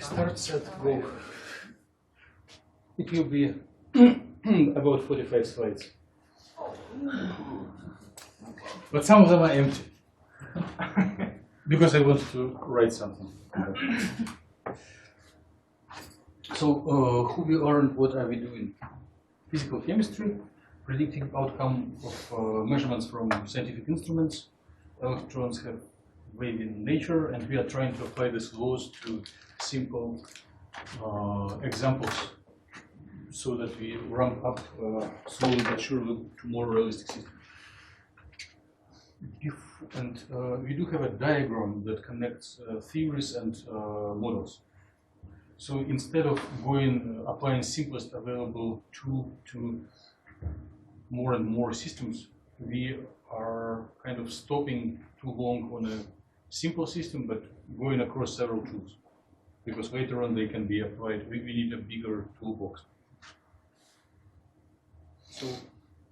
Start, set, go. It will be about 45 slides. But some of them are empty. Because I want to write something. So, who we are and what are we doing? Physical chemistry, predicting outcome of measurements from scientific instruments. Electrons have waving nature, and we are trying to apply these laws to simple examples so that we ramp up slowly but surely to more realistic systems. And we do have a diagram that connects theories and models. So instead of applying simplest available tool to more and more systems, we are kind of stopping too long on a simple system, but going across several tools. Because later on they can be applied. We need a bigger toolbox. So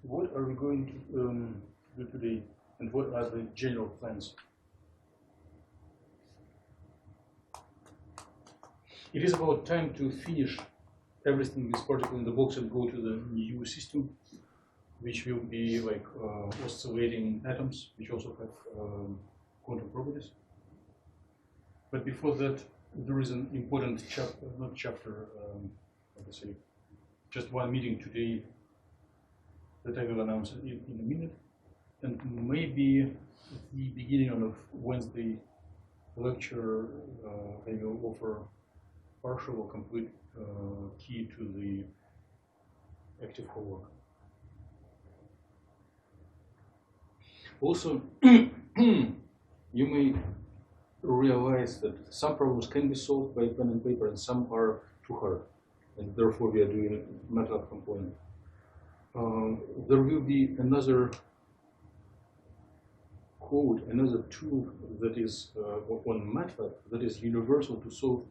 what are we going to do today? And what are the general plans? It is about time to finish everything with particle in the box and go to the new system, which will be like oscillating atoms, which also have quantum properties. But before that, there is an important chapter, not chapter, let me say, just one meeting today that I will announce in a minute. And maybe at the beginning of Wednesday lecture, I will offer partial or complete key to the active homework. Also, you may realize that some problems can be solved by pen and paper and some are too hard, and therefore we are doing a MATLAB component. There will be another code, another tool that is on MATLAB that is universal to solve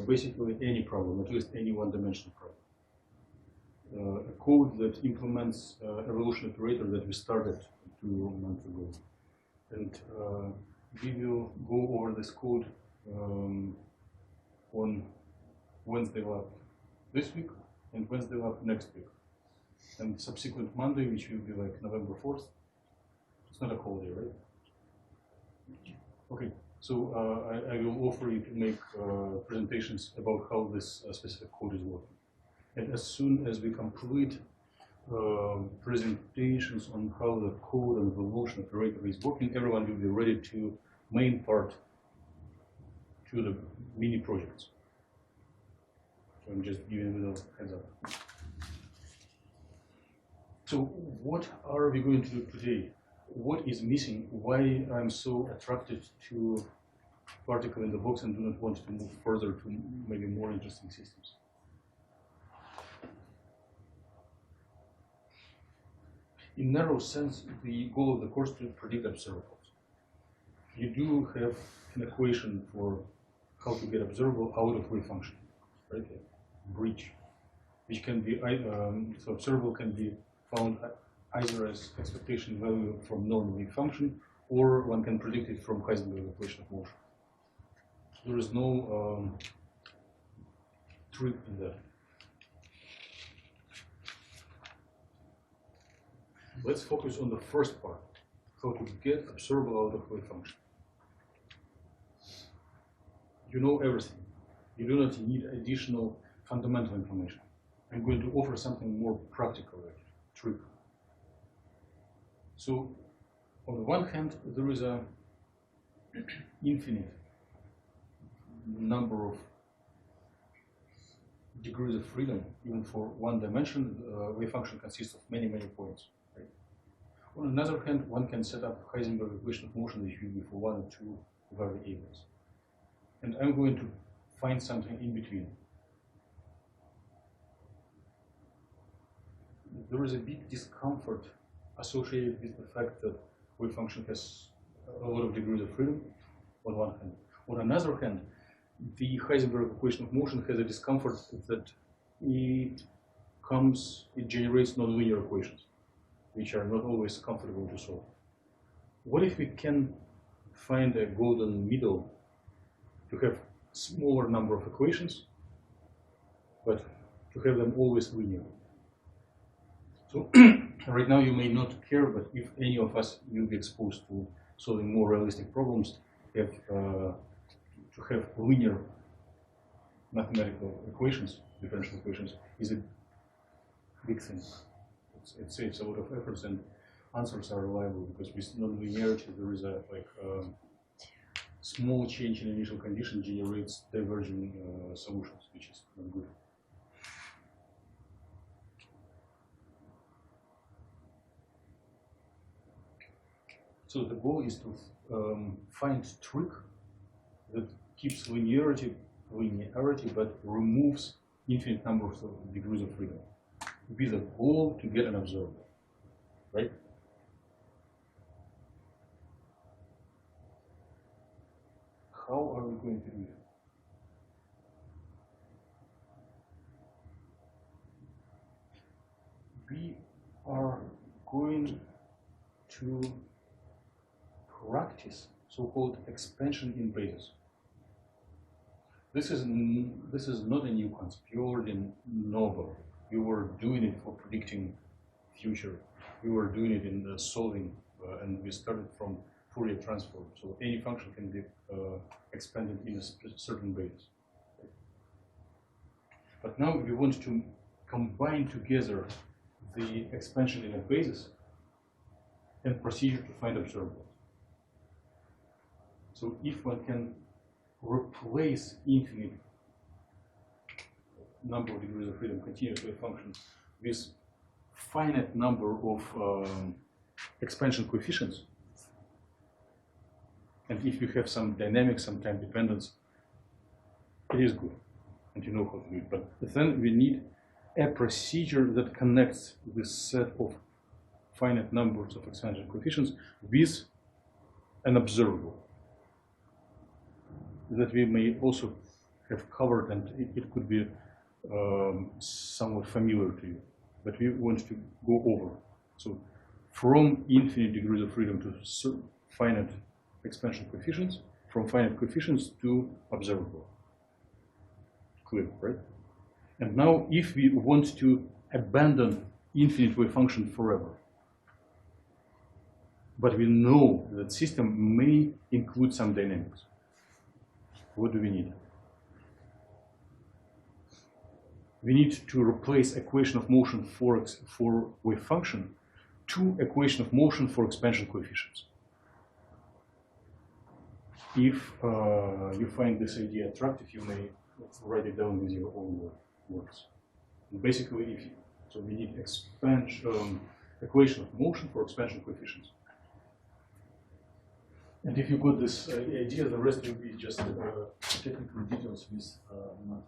basically any problem, at least any one-dimensional problem. A code that implements evolution operator that we started 2 months ago. And we will go over this code on Wednesday lab this week and Wednesday lab next week. And subsequent Monday, which will be like November 4th. It's not a holiday, right? Okay, so I will offer you to make presentations about how this specific code is working. And as soon as we complete presentations on how the code and the evolution operator is working, everyone will be ready to main part to the mini projects. So I'm just giving you a heads up. So what are we going to do today? What is missing? Why I'm so attracted to particle in the box and do not want to move further to maybe more interesting systems? In narrow sense, the goal of the course is to predict observables. You do have an equation for how to get observable out of wave function, right? A bridge, which can be so observable can be found either as expectation value from normal wave function, or one can predict it from Heisenberg equation of motion. There is no trick in that. Let's focus on the first part, how to get observable out of wave function. You know everything. You do not need additional fundamental information. I'm going to offer something more practical, like trick. So, on the one hand, there is an infinite number of degrees of freedom. Even for one dimension, wave function consists of many, many points. Right? On another hand, one can set up Heisenberg equation of motion which will be for one or two variables. and I'm going to find something in between. There is a big discomfort associated with the fact that wave function has a lot of degrees of freedom on one hand. On another hand, the Heisenberg equation of motion has a discomfort that it generates nonlinear equations, which are not always comfortable to solve. What if we can find a golden middle to have smaller number of equations, but to have them always linear? So right now you may not care, but if any of us will be exposed to solving more realistic problems, to have linear mathematical equations, differential equations, is a big thing. It saves a lot of efforts and answers are reliable, because with nonlinearity there is a small change in initial condition generates diverging solutions, which is not good. So the goal is to find a trick that keeps linearity, but removes infinite number of degrees of freedom, with the goal to get an observer, right? How are we going to do it? We are going to practice so-called expansion in basis. This is not a new concept. You already know about it. You were doing it for predicting future. You were doing it in solving, and we started from Fourier transform. So any function can be expanded in a certain basis. But now we want to combine together the expansion in a basis and procedure to find observables. So if one can replace infinite number of degrees of freedom continuous wave functions with finite number of expansion coefficients, and if you have some dynamics, some time dependence, it is good, and you know how to do it. But then we need a procedure that connects this set of finite numbers of expansion coefficients with an observable that we may also have covered, and it could be somewhat familiar to you, but we want to go over. So from infinite degrees of freedom to finite expansion coefficients, from finite coefficients to observable. Clear, right? And now if we want to abandon infinite wave function forever, but we know that system may include some dynamics, what do we need? We need to replace equation of motion for wave function to equation of motion for expansion coefficients. If you find this idea attractive, you may write it down with your own words. And basically, so we need equation of motion for expansion coefficients. And if you got this idea, the rest will be just technical details with math.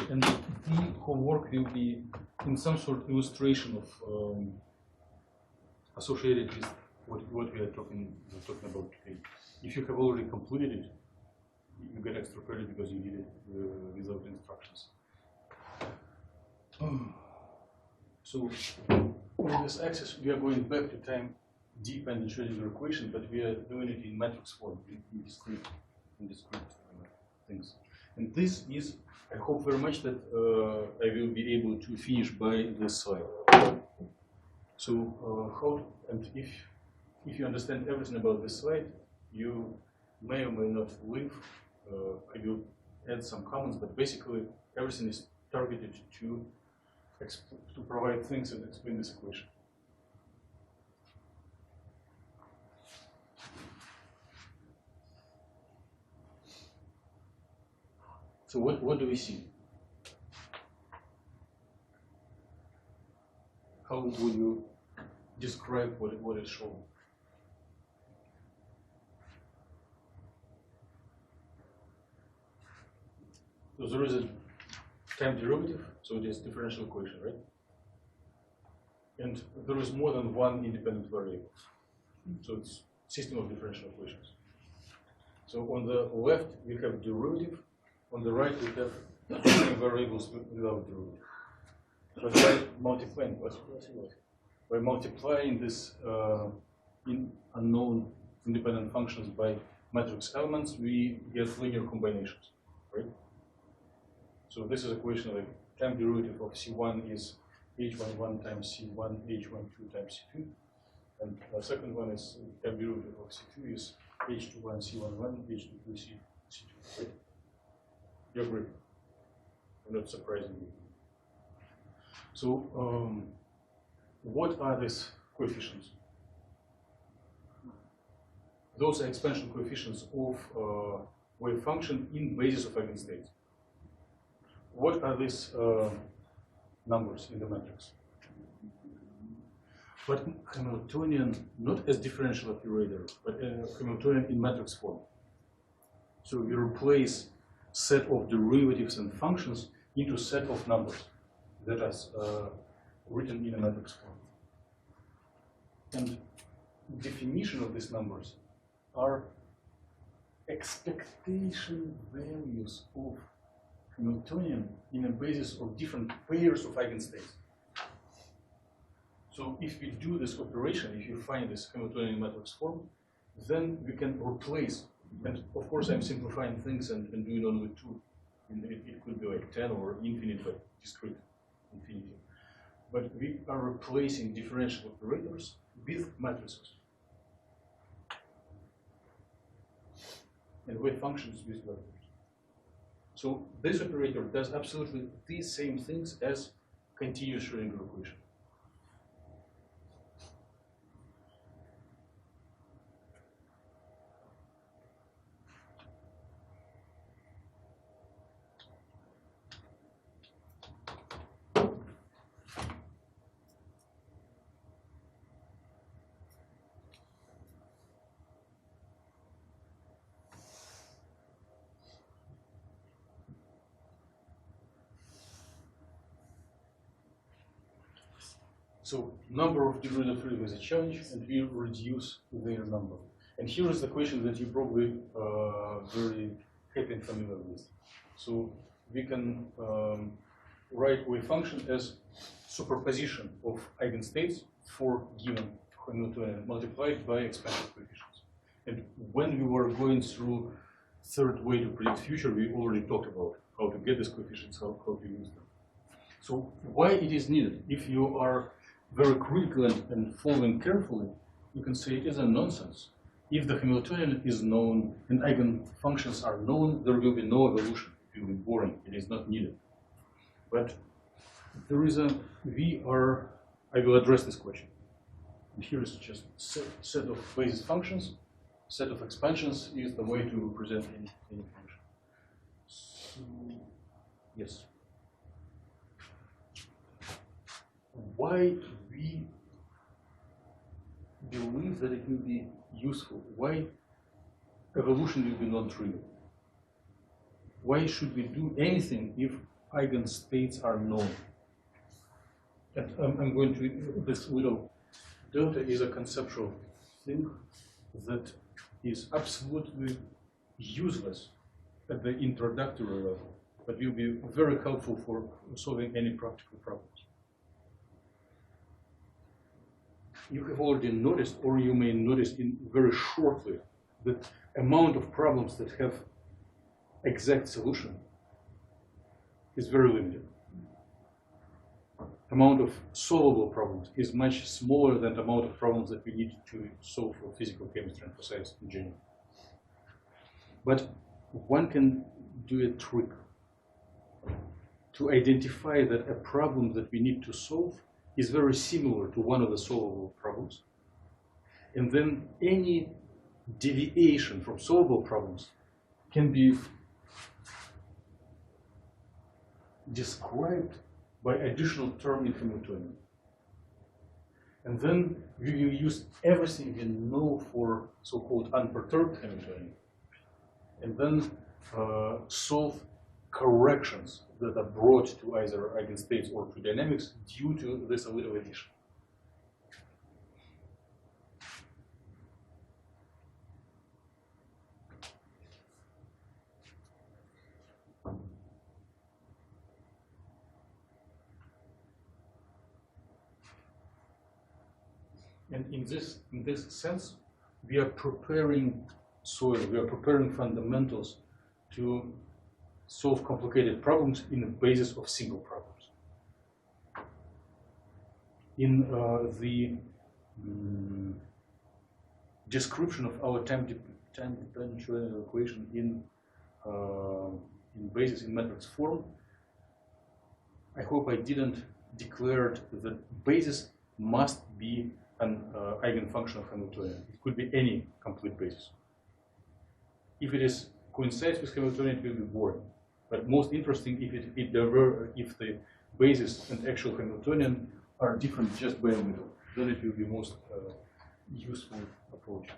And the homework will be in some sort of illustration of associated with what we are talking about today. If you have already completed it, you get extra credit because you did it without instructions. So on this axis, we are going back to time dependent Schrödinger equation, but we are doing it in matrix form, in discrete things. And this is, I hope very much that I will be able to finish by this slide. So and if you understand everything about this slide, you may or may not leave. I will add some comments, but basically everything is targeted to provide things and explain this equation. So what do we see? How would you describe what is shown? So there is a time derivative, so it is differential equation, right? And there is more than one independent variable. So it's system of differential equations. So on the left we have derivative, on the right we have variables without derivative. But by multiplying this unknown independent functions by matrix elements, we get linear combinations, right? So this is equation like time derivative of C1 is H11 times C1, H12 times C2. And the second one is time derivative of C2 is H21, C11, H22, C2, right? You agree? I'm not surprising you. So what are these coefficients? Those are expansion coefficients of wave function in basis of eigenstates. What are these numbers in the matrix? But Hamiltonian, not as differential operator, but Hamiltonian in matrix form. So we replace set of derivatives and functions into set of numbers that is written in a matrix form. And definition of these numbers are expectation values of Hamiltonian in a basis of different pairs of eigenstates. So if we do this operation, if you find this Hamiltonian matrix form, then we can replace, and of course I'm simplifying things and doing only two. It could be like 10 or infinite, but discrete infinity. But we are replacing differential operators with matrices. And wave functions with vectors. So this operator does absolutely the same things as continuous Schrödinger equation. So number of degrees of freedom is a challenge, and we reduce their number. And here is the question that you probably very happy and familiar with. So we can write wave function as superposition of eigenstates for given Hamiltonian multiplied by expansion coefficients. And when we were going through third way to predict future, we already talked about how to get these coefficients, how to use them. So why it is needed? If you are very critical and following carefully, you can say it is a nonsense. If the Hamiltonian is known and eigenfunctions are known, there will be no evolution. It will be boring. It is not needed. But there is I will address this question. And here is just set of basis functions. Set of expansions is the way to represent any function. So, yes. Why we believe that it will be useful? Why evolution will be non-trivial? Why should we do anything if eigenstates are known? And I'm going to, this little delta is a conceptual thing that is absolutely useless at the introductory level, but will be very helpful for solving any practical problems. You have already noticed, or you may notice in very shortly, that amount of problems that have exact solution is very limited. Amount of solvable problems is much smaller than the amount of problems that we need to solve for physical chemistry and for science in general. But one can do a trick to identify that a problem that we need to solve is very similar to one of the solvable problems. And then any deviation from solvable problems can be described by additional term in Hamiltonian. And then we will use everything we know for so-called unperturbed Hamiltonian, and then solve corrections that are brought to either eigenstates or to dynamics due to this little addition. And in this sense, we are preparing soil, we are preparing fundamentals to solve complicated problems in the basis of simple problems. In the description of our time-dependent Schrödinger equation in basis in matrix form, I hope I didn't declare that basis must be an eigenfunction of Hamiltonian. It could be any complete basis. If it is coincides with Hamiltonian, it will be boring. But most interesting if the basis and actual Hamiltonian are different just by a little. Then it will be most useful approach.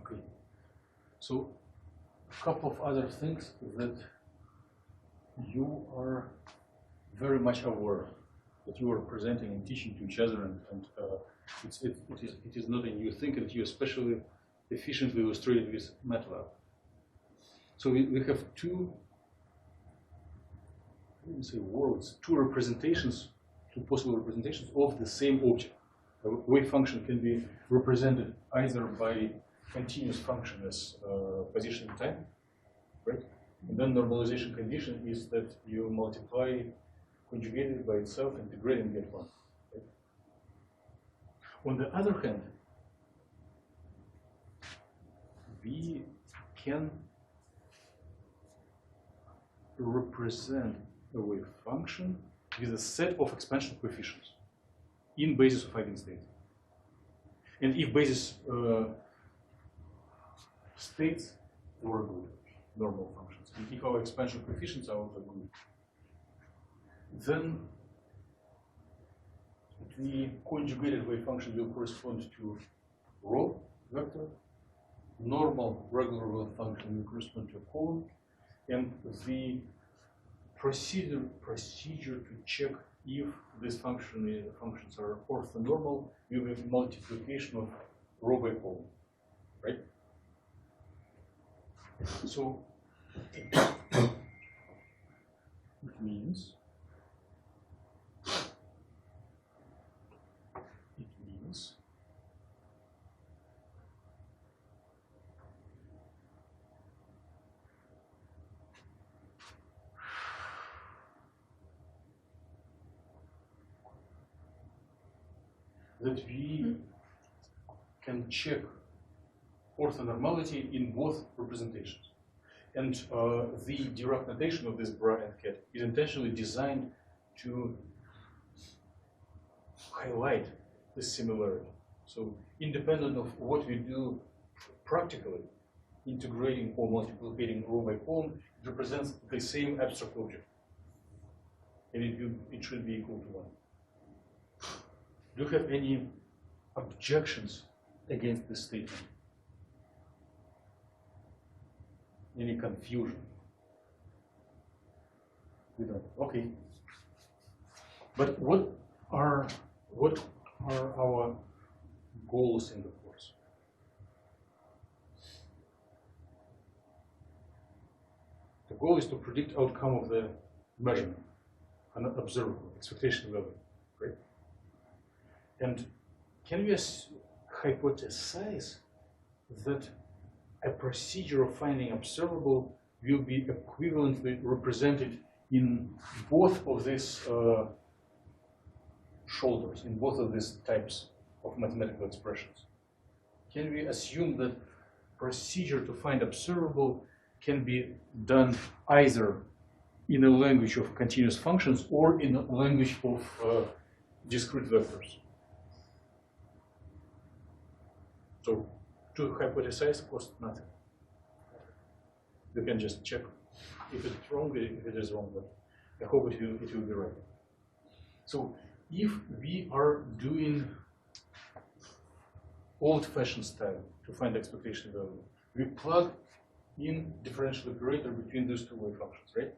Okay. So a couple of other things that you are very much aware that you are presenting and teaching to each other, and it is not a new thing, and you especially efficiently illustrated with MATLAB. So we have two worlds, two possible representations of the same object. A wave function can be represented either by continuous function as position in time, right? And then normalization condition is that you multiply, conjugate it by itself, integrate and get one. Right? On the other hand, we can represent a wave function with a set of expansion coefficients in basis of eigenstate. And if basis states were good, normal functions, and if our expansion coefficients are also good, then the conjugated wave function will correspond to rho vector, normal regular wave function will correspond to a column, and the procedure to check if these functions are orthonormal will be multiplication of rho by column, right? So it means that we can check orthonormality in both representations. And the Dirac notation of this bra and cat is intentionally designed to highlight this similarity. So independent of what we do practically, integrating or multiplicating rho by column, it represents the same abstract object. And it should be equal to 1. Do you have any objections against this statement? Any confusion? We don't. Okay. But what are our goals in the course? The goal is to predict outcome of the measurement, an observable expectation value, right? And can we hypothesize that a procedure of finding observable will be equivalently represented in both of these shoulders, in both of these types of mathematical expressions? Can we assume that procedure to find observable can be done either in a language of continuous functions or in a language of discrete vectors? So to hypothesize costs nothing. You can just check if it's wrong, if it is wrong, but I hope it will be right. So if we are doing old-fashioned style to find expectation value, we plug in differential operator between those two wave functions, right?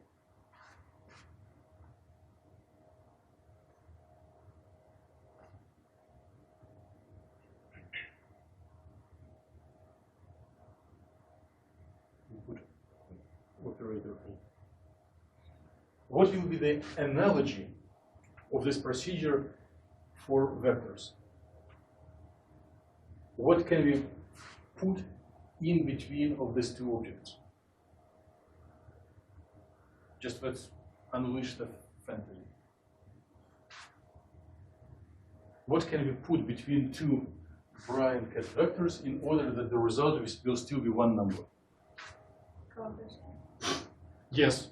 We put operator A. What will be the analogy of this procedure for vectors? What can we put in between of these two objects? Just let's unleash the fantasy. What can we put between two bra and cat vectors in order that the result will still be one number? Coefficient. Yes.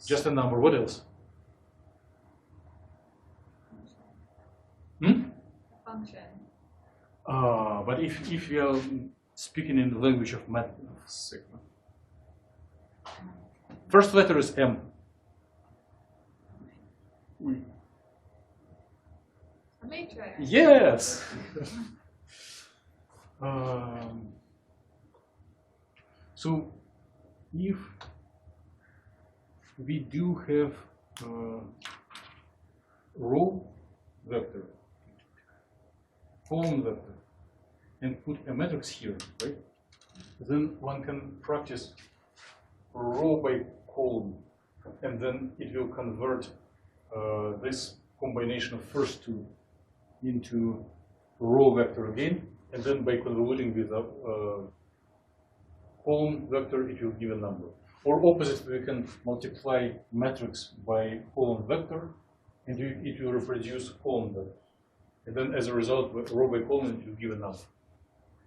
Just a number. What else? Function. But if we are speaking in the language of math, sigma. First letter is M. A matrix. Yes. So if we do have row vector, column vector, and put a matrix here, right? Then one can practice row by column, and then it will convert this combination of first two into row vector again, and then by convoluting with a column vector, it will give a number. Or opposite, we can multiply matrix by column vector, and it will reproduce column vector. And then as a result, row by column, it will give a number.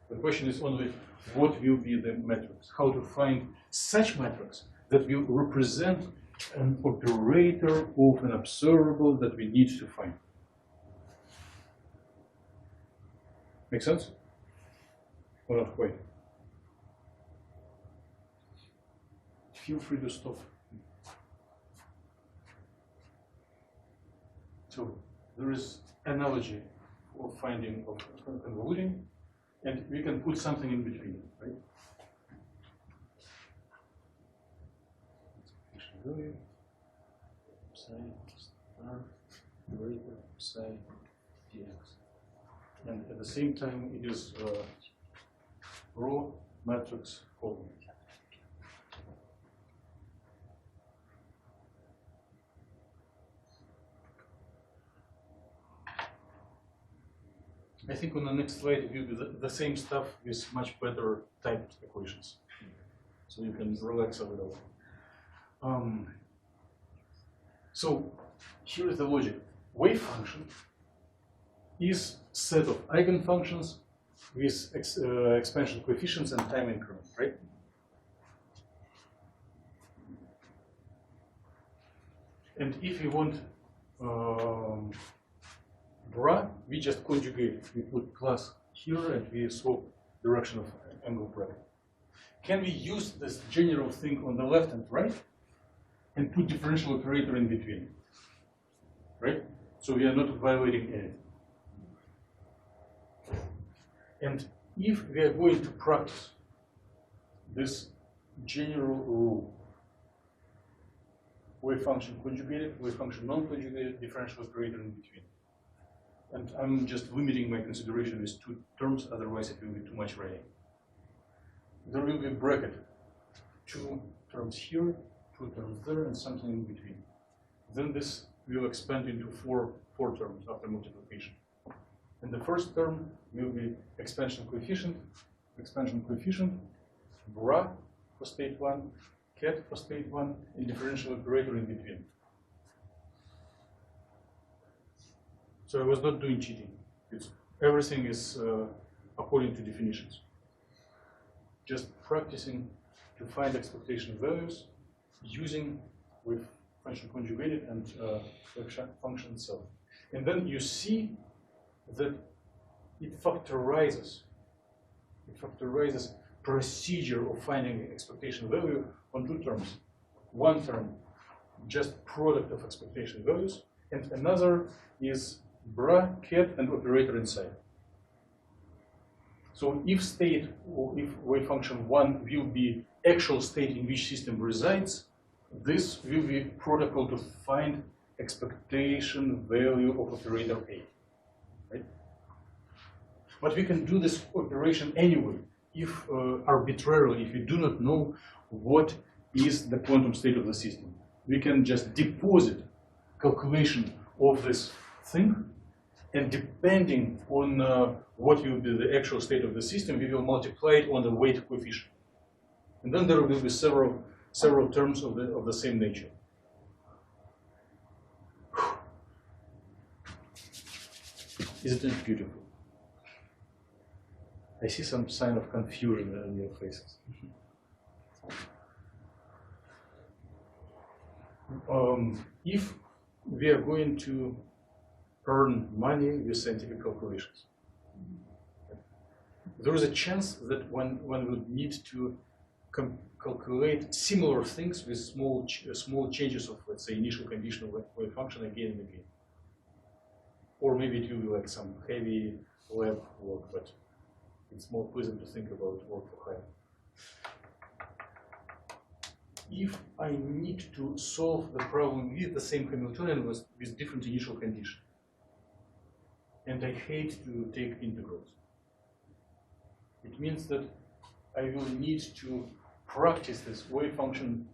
The question is only what will be the matrix, how to find such matrix that will represent an operator of an observable that we need to find. Make sense? Or not quite? Feel free to stop. So there is analogy for finding of convoluting, and we can put something in between, right? Value, psi, star, operator, psi, dx. And at the same time, it is row, matrix, column. I think on the next slide it will be the same stuff with much better typed equations. So you can relax a little. So here is the logic. Wave function is set of eigenfunctions with expansion coefficients and time increment, right? And if you want bra, we just conjugate. We put plus here and we swap direction of angle bracket. Can we use this general thing on the left and right and put differential operator in between? Right? So we are not violating anything. And if we are going to practice this general rule, wave function conjugated, wave function non-conjugated, differential operator in between. And I'm just limiting my consideration with two terms, otherwise it will be too much writing. There will be a bracket, two terms here, two terms there, and something in between. Then this will expand into four terms after multiplication. And the first term will be expansion coefficient, bra for state 1, cat for state 1, and differential operator in between. So I was not doing cheating. Everything is according to definitions. Just practicing to find expectation values using with function conjugated and function itself. And then you see that it factorizes procedure of finding expectation value on two terms. One term, just product of expectation values, and another is bracket and operator inside. So if state, or if wave function 1 will be actual state in which system resides, this will be protocol to find expectation value of operator A. Right? But we can do this operation anyway, if arbitrarily, if you do not know what is the quantum state of the system. We can just deposit calculation of this thing, and depending on what will be the actual state of the system, we will multiply it on the weight coefficient. And then there will be several terms of the same nature. Isn't it beautiful? I see some sign of confusion on your faces. If we are going to earn money with scientific calculations, there is a chance that one would need to calculate similar things with small changes of, let's say, initial condition of wave function again and again. Or maybe it will be like some heavy lab work, but it's more pleasant to think about work for hire. If I need to solve the problem with the same Hamiltonian with different initial condition, and I hate to take integrals, it means that I will need to practice this wave function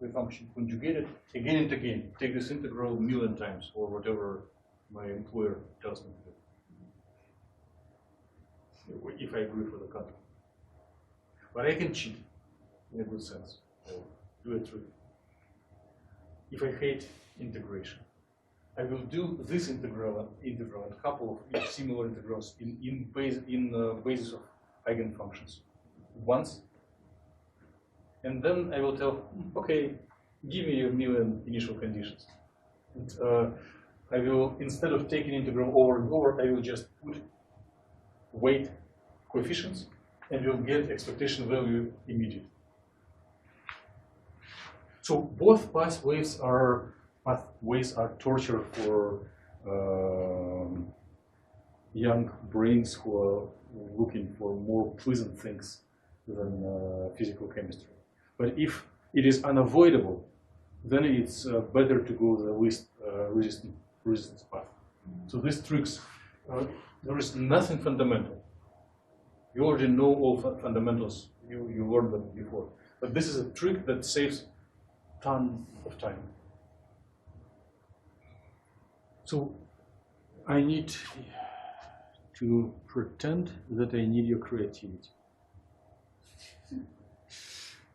conjugated again and again. Take this integral a million times, or whatever my employer tells me to do, if I agree for the contract. But I can cheat in a good sense, or do a trick. If I hate integration, I will do this integral and a couple of similar integrals in basis of eigenfunctions once, and then I will tell, okay, give me a million initial conditions. And, I will, instead of taking integral over and over, I will just put weight coefficients and will get expectation value immediately. So both pathways are torture for young brains who are looking for more pleasant things than physical chemistry. But if it is unavoidable, then it's better to go the least resistance path. So these tricks, there is nothing fundamental. You already know all fundamentals. You learned them before. But this is a trick that saves a ton of time. So I need to pretend that I need your creativity.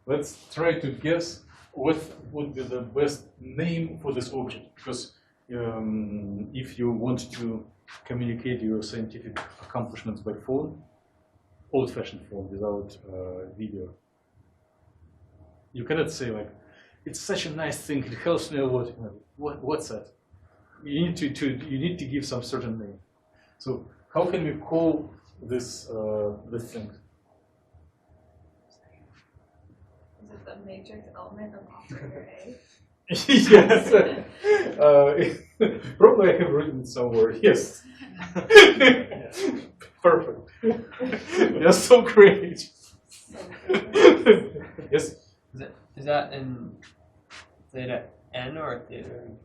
Let's try to guess what would be the best name for this object, because if you want to communicate your scientific accomplishments by phone, old-fashioned phone without video, you cannot say like, it's such a nice thing, it helps me a lot. What's that? You need to give some certain name. So how can we call this thing? Is it the matrix element of operator A? Yes. Probably I have written it somewhere. Yes. Perfect. You're so great. Yes. Is that in theta n or theta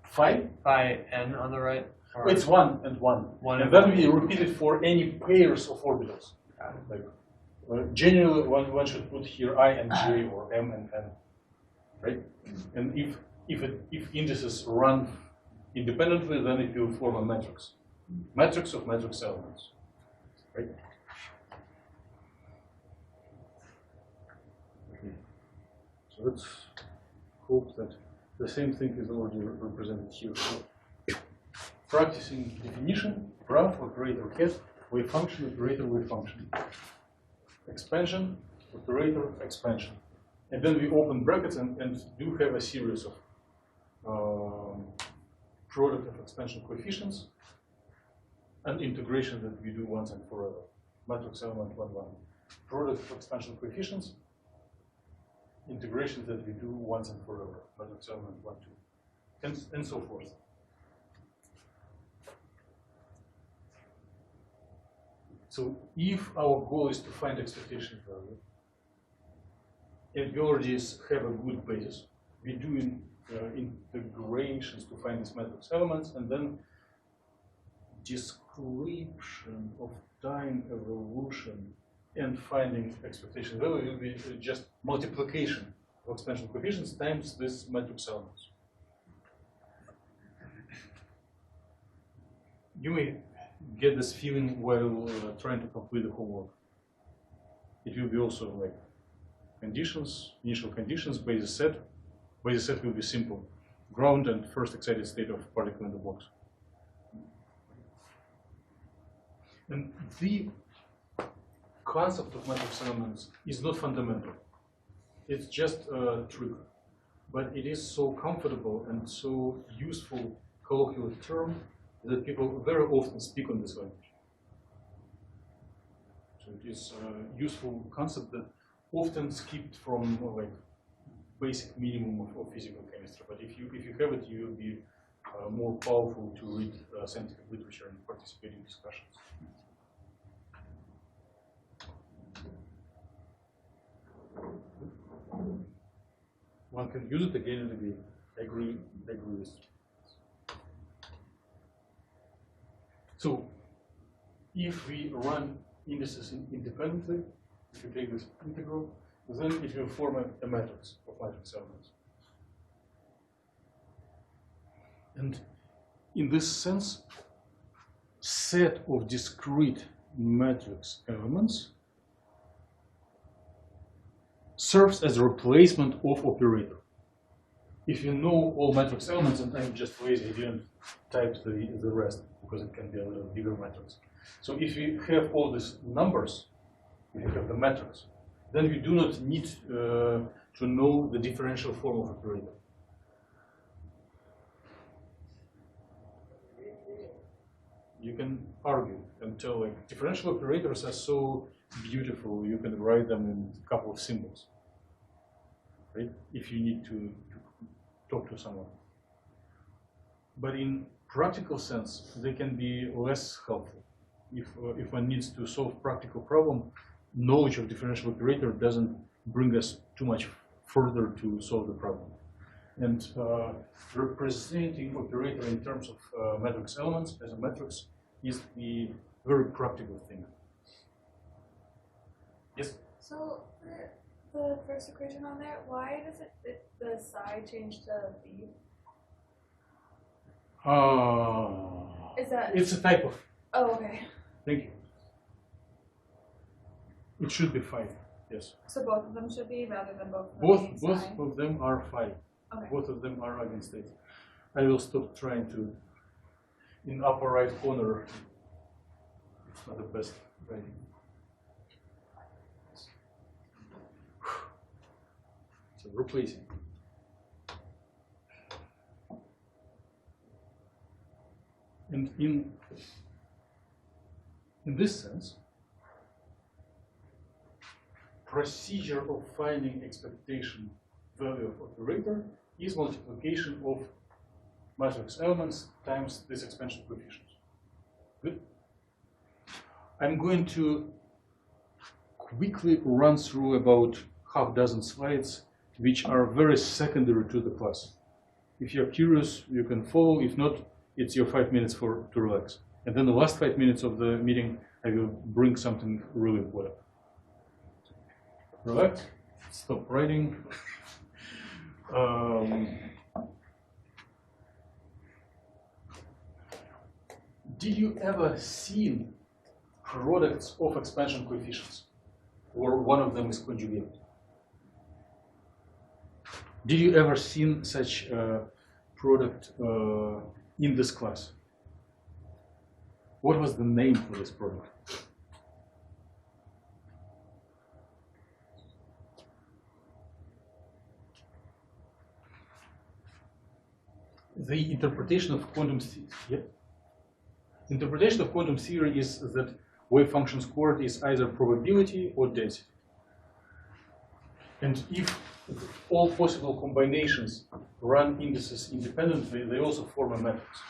Phi? phi n on the right? Or It's 1 and 1. And then we repeat it for any pairs of orbitals. Like, generally, one should put here I and j or m and n, right? And if indices run independently, then it will form a matrix of matrix elements, right? Okay. So let's hope that the same thing is already represented here. Practicing definition, graph, operator cat, wave function, operator, wave function. Expansion, operator, expansion. And then we open brackets and do have a series of product of expansion coefficients and integration that we do once and forever. Matrix element 1, 1. product of expansion coefficients, integrations that we do once and forever, matrix element 1, 2, and so forth. So if our goal is to find expectation value, and we already have a good basis, we do integrations to find these matrix elements, and then description of time evolution and finding expectation value will be just multiplication of expansion coefficients times this matrix elements. You may get this feeling while trying to complete the homework. It will be also like conditions, initial conditions, basis set. Basis set will be simple: ground and first excited state of particle in the box. And the concept of matrix elements is not fundamental. It's just a trick. But it is so comfortable and so useful colloquial term that people very often speak on this language. So it is a useful concept that often skipped from like basic minimum of physical chemistry. But if you have it, you will be more powerful to read scientific literature and participate in discussions. One can use it again and again. I agree with this. So, if we run indices independently, if you take this integral, then it will form a matrix of matrix elements. And in this sense, set of discrete matrix elements serves as a replacement of operator. If you know all matrix elements, and I'm just lazy, I didn't type the rest because it can be a little bigger matrix. So if you have all these numbers, if you have the matrix, then we do not need to know the differential form of operator. You can argue and tell like differential operators are so beautiful, you can write them in a couple of symbols, right? If you need to talk to someone. But in practical sense, they can be less helpful. If one needs to solve practical problem, knowledge of differential operator doesn't bring us too much further to solve the problem. And representing operator in terms of matrix elements as a matrix is the very practical thing. Yes? So the first equation on there, why does the psi change to b? Is that? It's a type of. Oh, okay. Thank you. It should be 5. Yes. So both of them should be rather than both. Both of them are 5. Okay. Both of them are eigenstates. I will stop trying to. In upper right corner, it's not the best writing. So replacing. And in this sense, procedure of finding expectation value of operator is multiplication of matrix elements times this expansion coefficients. Good. I'm going to quickly run through about half dozen slides, which are very secondary to the class. If you're curious, you can follow. If not, it's your 5 minutes to relax. And then the last 5 minutes of the meeting, I will bring something really important. Relax, stop writing. Did you ever see products of expansion coefficients where one of them is conjugated? Did you ever see such a product in this class? What was the name for this product? The interpretation of quantum theory is that wave function squared is either probability or density. And if all possible combinations run indices independently, they also form a matrix.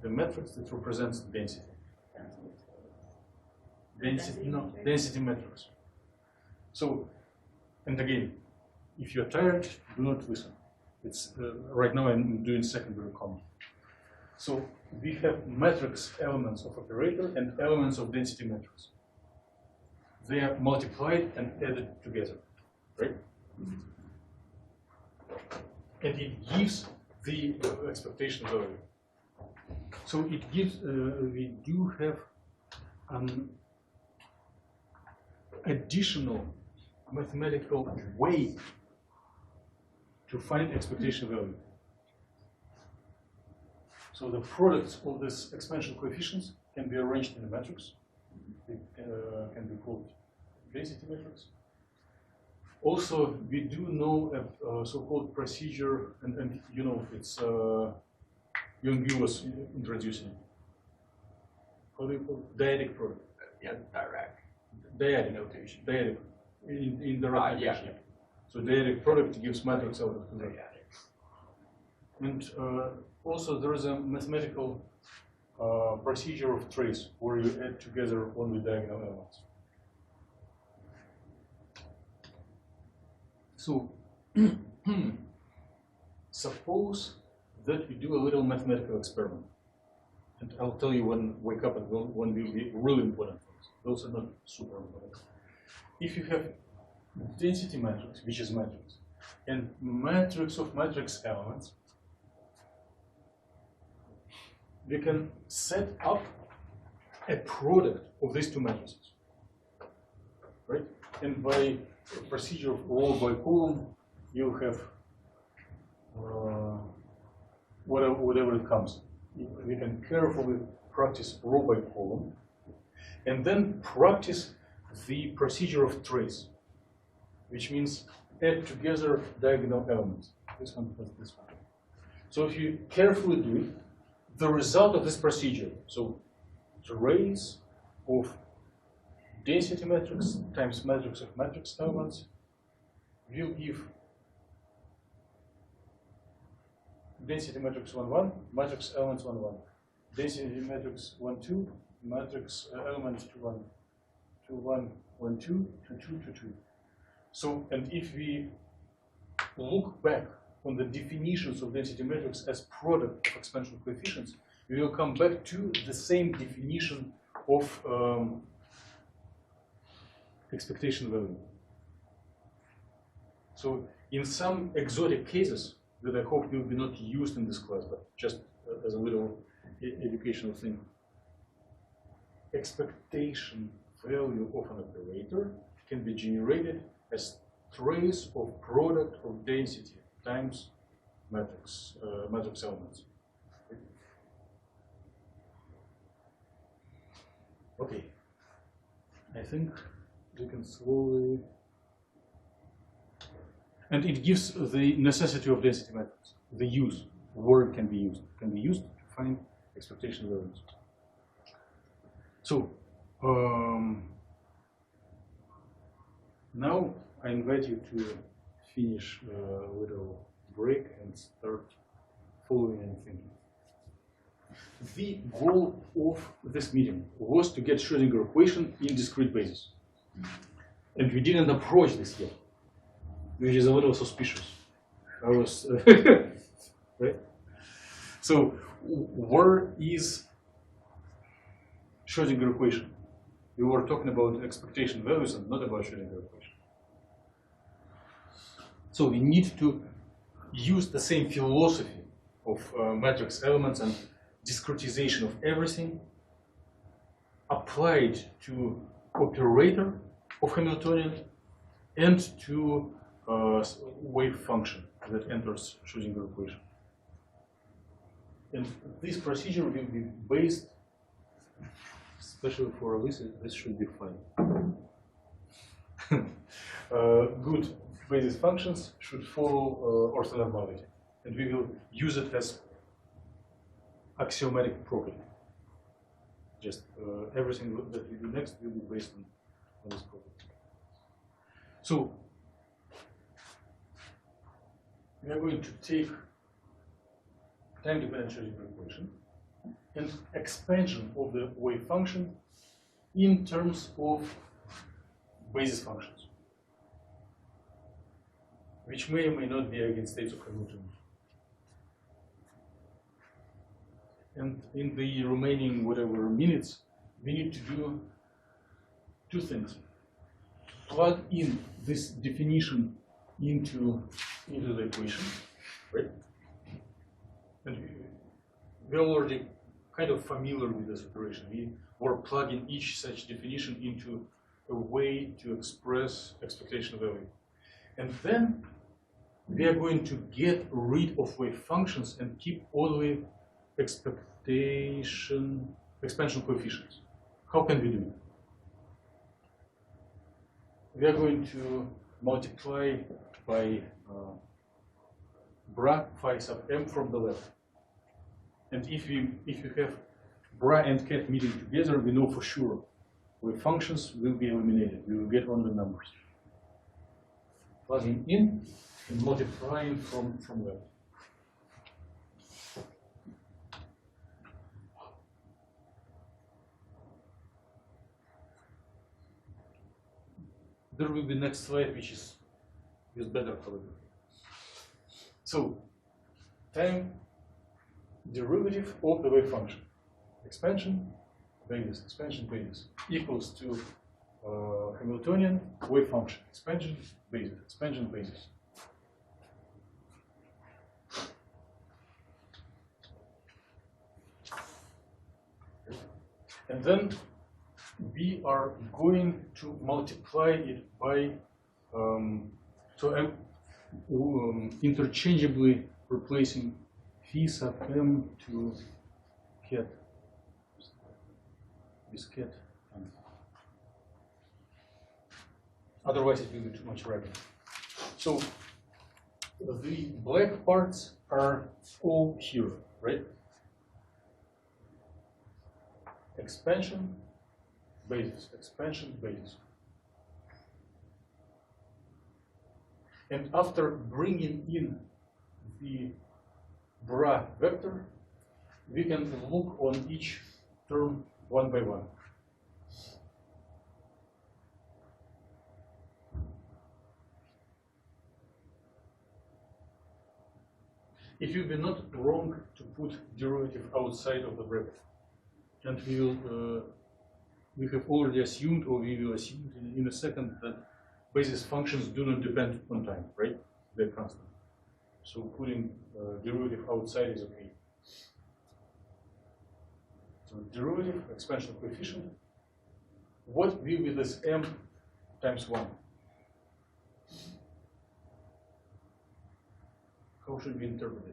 The matrix that represents density. Density matrix. So, and again, if you're tired, do not listen. It's right now I'm doing secondary comment. So we have matrix elements of operator and elements of density matrix. They are multiplied and added together, right? And it gives the expectation value. So it gives, we do have an additional mathematical way to find expectation value. So the products of these exponential coefficients can be arranged in a matrix. It can be called density matrix. Also, we do know a so-called procedure, and you know it's Young was introducing. How do you call it? Dyadic product. Yeah, direct. Dyadic Notation. Dyadic in the right Yeah. notation. So dyadic product gives matrix out of that. And also there is a mathematical procedure of trace where you add together only diagonal elements. So suppose that we do a little mathematical experiment. And I'll tell you when wake up and when will be really important things. Those are not super important. If you have density matrix, which is matrix, and matrix of matrix elements, we can set up a product of these two matrices, right? And by procedure of row by column, you have whatever it comes. We can carefully practice row by column, and then practice the procedure of trace, which means add together diagonal elements. This one plus this one. So if you carefully do it, the result of this procedure, so trace of density matrix times matrix of matrix elements, will give density matrix 1, 1, matrix elements 1, 1, density matrix 1, 2, matrix elements 2, 1, 2, 1, 1, 2, 2, 2, 2, 2. So, and if we look back on the definitions of density matrix as product of exponential coefficients, we will come back to the same definition of expectation value. So, in some exotic cases that I hope will be not used in this class, but just as a little educational thing, expectation value of an operator can be generated as trace of product of density times matrix elements. Okay, I think we can slowly, and it gives the necessity of density matrix, the use, where it can be used. It can be used to find expectation values. So now I invite you to finish a little break and start following and thinking. The goal of this meeting was to get Schrödinger equation in discrete basis. And we didn't approach this yet, which is a little suspicious. I was, right? So, where is Schrödinger equation? We were talking about expectation values and not about Schrödinger equation. So we need to use the same philosophy of matrix elements and discretization of everything applied to operator of Hamiltonian and to wave function that enters Schrödinger equation. And this procedure will be based, especially for this should be fine. Good basis functions should follow orthonormality, and we will use it as axiomatic property. Just everything that we do next will be based on this property. So we are going to take time-dependent Schrödinger equation and expansion of the wave function in terms of basis functions, which may or may not be eigenstates of Hamilton. And in the remaining whatever minutes, we need to do two things. Plug in this definition into the equation, right? And we're already kind of familiar with this operation. We were plugging each such definition into a way to express expectation value. And then we are going to get rid of wave functions and keep only expansion coefficients. How can we do it? We are going to multiply by bra phi sub m from the left. And if you have bra and cat meeting together, we know for sure wave functions will be eliminated. We will get only numbers. Plugging in and multiplying from left. There will be next slide, which is better probably. So, time derivative of the wave function, expansion basis equals to Hamiltonian wave function, expansion basis. And then we are going to multiply it by interchangeably replacing phi sub m to cat with cat m. Otherwise it will be too much writing. So the black parts are all here, right? Expansion basis. And after bringing in the bra vector, we can look on each term one by one. It will be not wrong to put derivative outside of the bracket. And we have already assumed, or we will assume in a second, that basis functions do not depend on time, right? They're constant. So putting derivative outside is okay. So derivative, expansion coefficient, what will be this m times 1? How should we interpret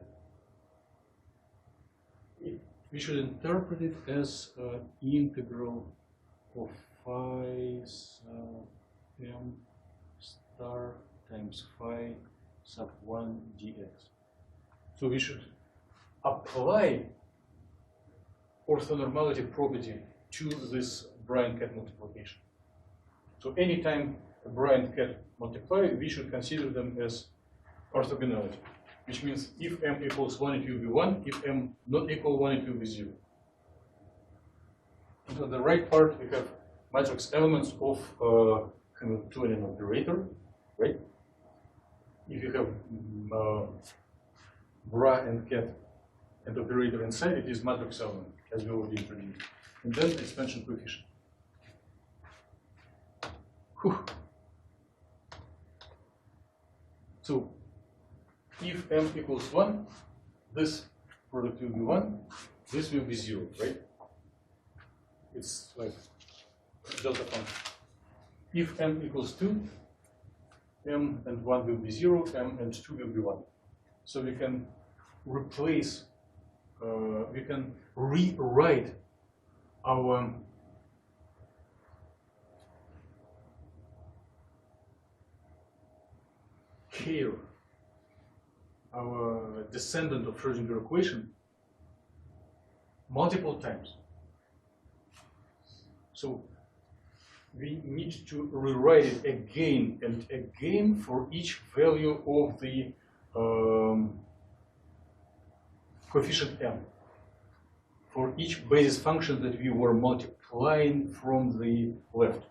it? We should interpret it as integral of phi sub m star times phi sub 1 dx. So we should apply orthonormality property to this Bryan-Cat multiplication. So anytime a Bryan-Cat multiply, we should consider them as orthogonality, which means if m equals 1, it will be 1. If m not equal 1, it will be 0. And on the right part, we have matrix elements of Hamiltonian operator, right? If you have bra and cat and operator inside, it is matrix element, as we already introduced. And then expansion coefficient. Whew. So if m equals 1, this product will be 1, this will be 0, right? It's like delta function. If m equals 2, m and 1 will be 0, m and 2 will be 1. So we can replace, we can rewrite our here, our descendant of Schrödinger equation, multiple times. So we need to rewrite it again and again for each value of the coefficient m, for each basis function that we were multiplying from the left,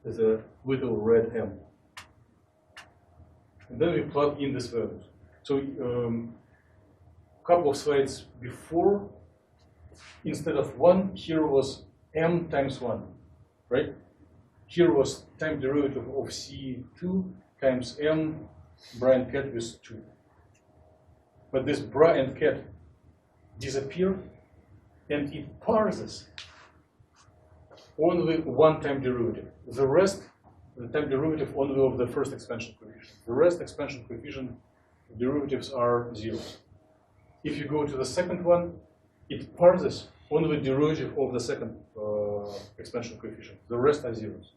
the little red m. And then we plug in these values. So a couple of slides before, instead of 1, here was m times 1, right? Here was time derivative of C2 times m bra and cat with 2. But this bra and cat disappear, and it parses only one time derivative. The rest, the time derivative only of the first expansion coefficient. The rest expansion coefficient derivatives are zeros. If you go to the second one, it parses only the derivative of the second expansion coefficient. The rest are zeros.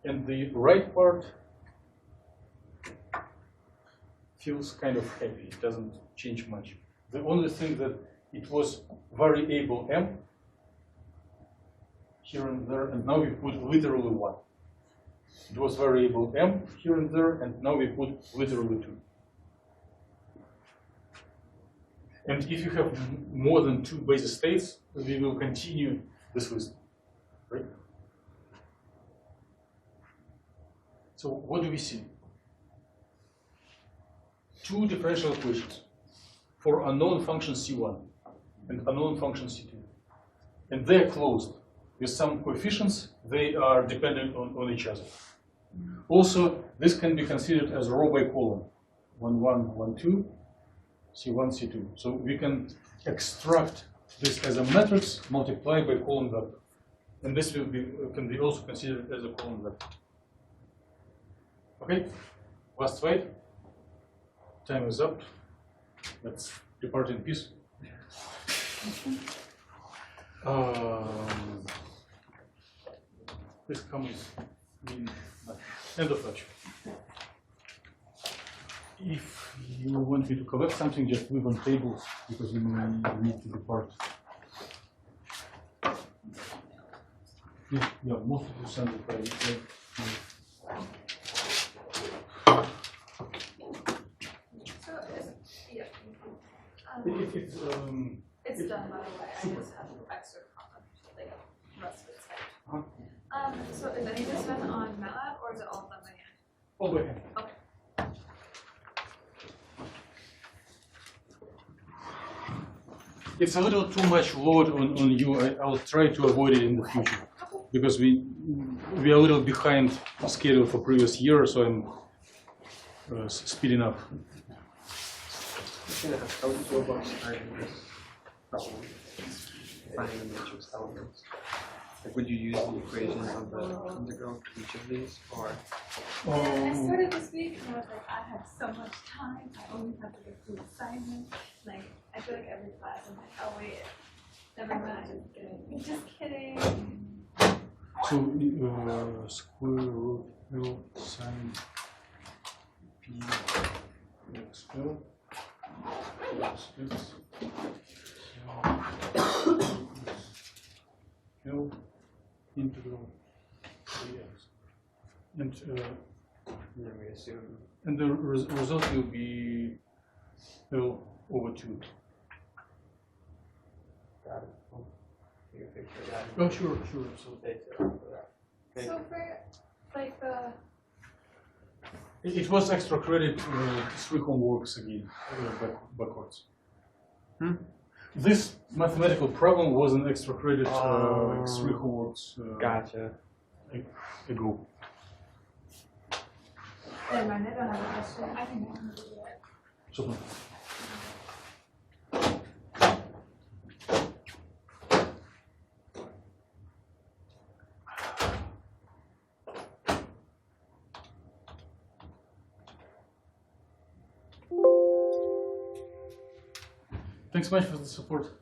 And the right part feels kind of heavy. It doesn't change much. The only thing that it was variable m here and there, and now we put literally 1. It was variable m here and there, and now we put literally 2. And if you have more than 2 basis states, we will continue this list, right? So what do we see? 2 differential equations for unknown function C1 and unknown function C2. And they're closed with some coefficients. They are dependent on each other. Also, this can be considered as row by column. 1, 1, 1, 2, C1, C2. So we can extract this as a matrix multiplied by column vector. And this will be, can be also considered as a column vector. Okay, last slide. Time is up. Let's depart in peace. This comes in end of lecture. If you want me to collect something, just leave on tables because we need to depart. Yeah, most of the send it. It's done, by the way. I just have extra comment, like the rest of it's so is any of this done on MATLAB or is it all done by hand? All by hand. Okay. It's a little too much load on you. I'll try to avoid it in the future because we are a little behind schedule for previous year, so I'm speeding up. How would you go about starting this problem? Finding the matrix elements. Like, would you use the equations of the integral for each of these, or? Yeah, I started this week and I was like, I have so much time. I only have to get through assignments. Like, I feel like every class I'm like, oh wait, never mind. Just kidding. So square root L sine P x L plus x L integral dx. And then we assume. And the result will be L over 2. Got it. You can figure that. Oh, sure, absolutely. So for like the It was extra credit, 3 homeworks again, backwards. This mathematical problem was an extra credit, like 3 homeworks Gotcha. ago. never mind, I don't have a question. I think I can do it. Super. Thanks so much for the support.